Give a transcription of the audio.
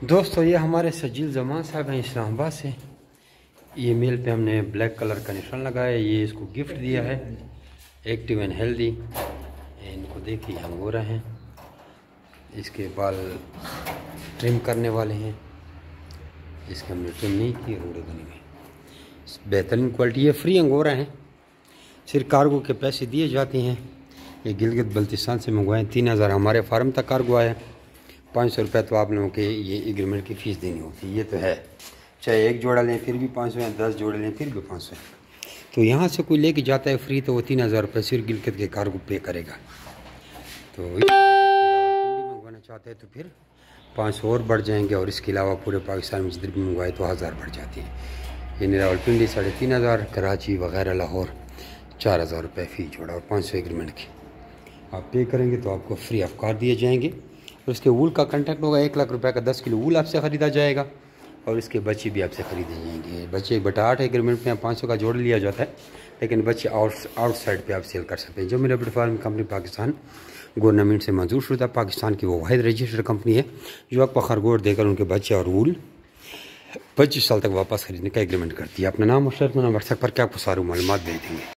दोस्तों ये हमारे सजील जमान साहब हैं इस्लामाबाद से। ये मेल पे हमने ब्लैक कलर का निशान लगाया है। ये इसको गिफ्ट दिया है, एक्टिव एंड हेल्दी। इनको देखिए अंगोरा हैं, इसके बाल ट्रिम करने वाले हैं। इसके हमने ट्रिम नहीं की, रोड़े बने हुए, बेहतरीन क्वालिटी है। फ्री अंगोरा हैं, सिर्फ कार्गो के पैसे दिए जाते हैं। ये गिलगित बल्तिस्तान से मंगवाए, 3000 हमारे फार्म तक कार्गो आया। 500 रुपये तो आप लोगों के ये एग्रीमेंट की फ़ीस देनी होती है। ये तो है, चाहे एक जोड़ा लें फिर भी 500 है, 10 जोड़े लें फिर भी 500 है। तो यहाँ से कोई लेके जाता है फ्री तो वो 3000 रुपये सिर्फ गिलगित के कार्गो पे करेगा। तो मंगवाना चाहते हैं तो फिर 500 और बढ़ जाएंगे, और इसके अलावा पूरे पाकिस्तान में जिधर भी मंगवाए तो 1000 बढ़ जाती है। ये रावलपिंडी 3500, कराची वगैरह लाहौर 4000 रुपये फ़ी जोड़ा और 500 एग्रीमेंट की आप पे करेंगे तो आपको फ्री ऑफ कार दिए जाएंगे। और इसके वूल का कॉन्ट्रैक्ट होगा, 1 लाख रुपए का 10 किलो वूल आपसे ख़रीदा जाएगा, और इसके बच्चे भी आपसे ख़रीदे जाएंगे। बच्चे 1/8 एग्रीमेंट में 500 का जोड़ लिया जाता है, लेकिन बच्चे आउटसाइड पे आप सेल कर सकते हैं। जो मेरा bird farm company Pakistan government से मंजूर शुदा पाकिस्तान की वो वाहिद रजिस्टर्ड कंपनी है जो आपको खरगोश देकर उनके बच्चे और वूल 25 साल तक वापस खरीदने का एग्रीमेंट करती है। अपना नाम और शर्त में व्हाट्सएप पर क्या आपको सारी मालूमात दे देंगे।